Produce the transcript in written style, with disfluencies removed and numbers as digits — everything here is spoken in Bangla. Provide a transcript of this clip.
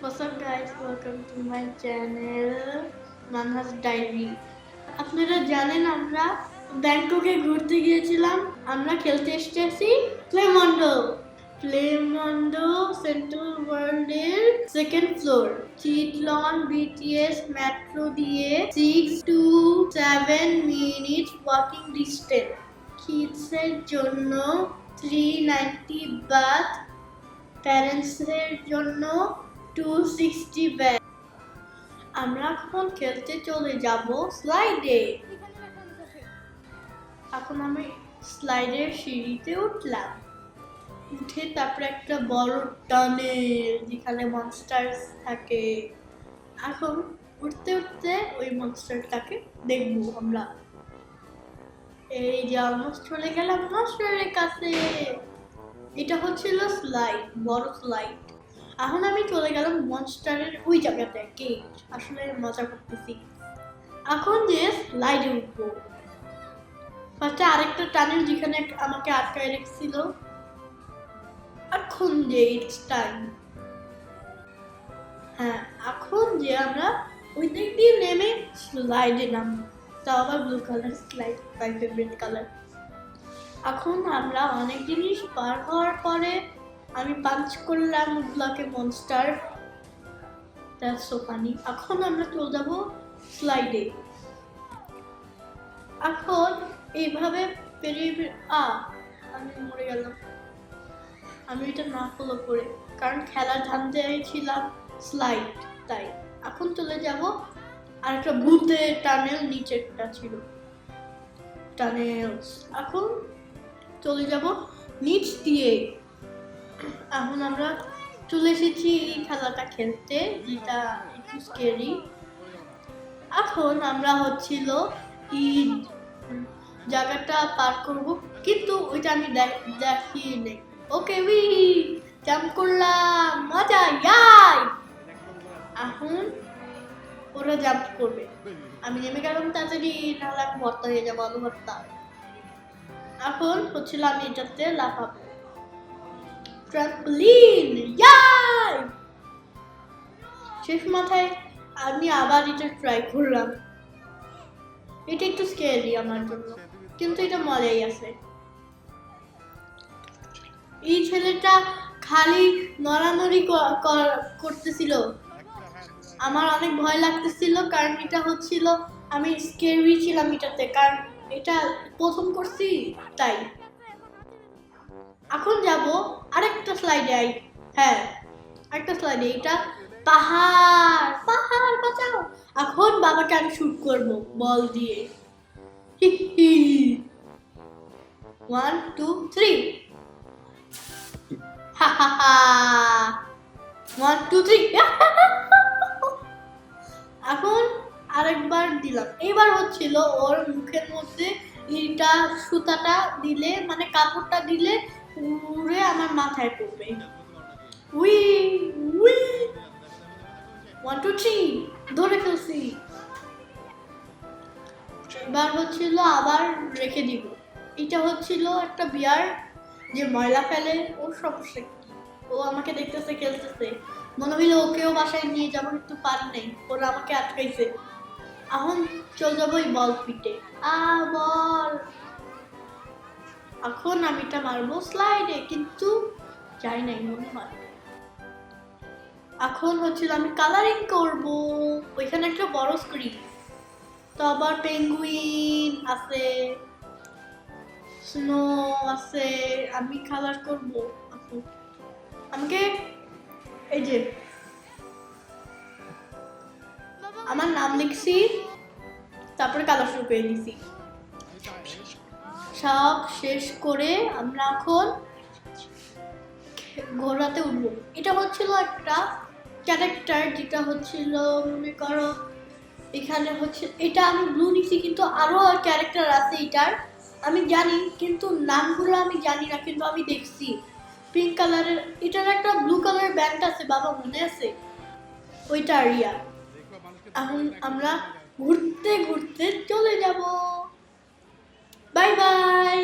What's up guys, welcome to my channel Manha's Diary. আপনারা জানেন আমরা ব্যাংককে ঘুরতে গিয়েছিলাম। আমরা খেলতে এসেছি প্লেমন্ডো সেন্ট্রাল ওয়ার্ল্ডের সেকেন্ড ফ্লোর, চিটলন বিটিএস মেট্রো দিয়ে 6 to 7 মিনিট ওয়াকিং ডিস্টেন্স। কিডসের জন্য 390 বাথ, প্যারেন্টসের জন্য 260 ব্যাগ। আমরা এখন খেলতে চলে যাব স্লাইডে। এখন আমি স্লাইডের সিঁড়িতে উঠলাম, উঠে তারপরে একটা বড় টানেল যেখানে মনস্টারস থাকে। এখন উঠতে উঠতে ওই মনস্টারটাকে দেখবো আমরা। এই যে অলমোস্ট চলে গেলাম মনস্টারের কাছে। এটা হচ্ছিল স্লাইড, বড় স্লাইড। এখন আমি চলে গেলাম মনস্টারের ওই জায়গাতে, কেজ। আসলে মজা করতেছি। এখন যে স্লাইডে উঠবো, ফার্স্টে আরেকটা টানেল যেখানে আমাকে আটকায় রেখেছিল। এখন যে ইটস টাইম, হ্যাঁ এখন যে আমরা ওই দিক দিয়ে নেমে স্লাইডে নামবো। তাও আবার blue colour slide, my favourite colour. এখন আমরা অনেক জিনিস পার হওয়ার পরে আমি পাঞ্চ করলাম ব্লকে মনস্টার। That's so funny. এখন আমরা চলে যাব স্লাইডে। এখন এইভাবে পেরিয়ে আমি মরে গেলাম। আমি এটা না ফলো করে, কারণ খেলার ধান্দায় ছিলাম স্লাইড, তাই। এখন চলে যাব আর একটা ভূতের টানেল, নিচেরটা ছিল টানেলস। এখন চলে যাব নিচ দিয়ে। এখন আমরা চলে এসেছি এই খেলাটা খেলতে, যেটা একটু স্কেরি। এখন আমরা হচ্ছিল এই জায়গাটা পার করব, কিন্তু ওইটা আমি দেখিয়ে নেই। ওকে, জাম্প করলাম, মজা ইয়াই। এখন ওরা জাম্প করবে, আমি নেমে গেলাম তাড়াতাড়ি, নাহলে আমি ভর্তা হয়ে যাবো, আলু ভর্তা। এখন হচ্ছিল আমি এটাতে লাফাবো, ট্রাম্পলিন ইয়াই। শেষ মাথায় আমি আবার এটা ট্রাই করলাম। এটা একটু স্কেরি আমার জন্য, কিন্তু এটা মজাই আছে। এই ছেলেটা খালি নড়ানড়ি করতেছিল, আমার অনেক ভয় লাগতেছিল, কারণ এটা হচ্ছিল আমি স্কেরি ছিলাম এটাতে, কারণ এটা প্রথম করছি তাই। এখন যাব আরেকটা স্লাইডে। হ্যাঁ, আরেকটা স্লাইডে। এটা পাহাড়, পাহাড় বাঁচাও। এখন বাবাকে আমি শুট করব বল দিয়ে। 1 2 3, 1 2 3। এখন আরেকবার দিলাম। এবার হচ্ছিল ওর মুখের মধ্যে এইটা সুতাটা দিলে, মানে কাপড়টা দিলে উড়ে আমার মাথায় পড়বে। উই উই 1 2 3, ধরে ফেলছি। এবার হচ্ছিল আবার রেখে দিব। এটা হচ্ছিল একটা বিয়ার যে ময়লা ফেলে, ওর সমস্যা কি? ও আমাকে দেখতেছে খেলতেছে, মনে হইলো ওকেও বাসায় নিয়ে যাবো, কিন্তু পারি নাই, ওরা আমাকে আটকাইছে। এখন চল যাবো এই বল পিটে। বল। এখন আমি এটা মারবো স্লাইডে, কিন্তু যাই নাই মনে হয়। এখন হচ্ছিল আমি কালারিং করব। ওইখানে একটা বড় স্ক্রিন, তো আবার পেঙ্গুইন আছে, স্নো আছে, আমি কালার করব। আমাকে এই যে আমার নাম লিখছি, তারপরে কালার শুরু করে দিছি। সব শেষ করে আমরা এখন ঘোড়াতে উঠবো। এটা হচ্ছিল একটা ক্যারেক্টার, যেটা হচ্ছিল মনে করো এখানে হচ্ছে, এটা আমি ব্লু নিছি, কিন্তু আরো ক্যারেক্টার আছে এটার, আমি জানি, কিন্তু নামগুলো আমি জানি না, কিন্তু আমি দেখছি পিঙ্ক কালারের। এটার একটা ব্লু কালারের ব্যান্ড আছে, বাবা মনে আছে ওইটা আরিয়া। এখন আমরা ঘুরতে ঘুরতে চলে যাব। Bye bye.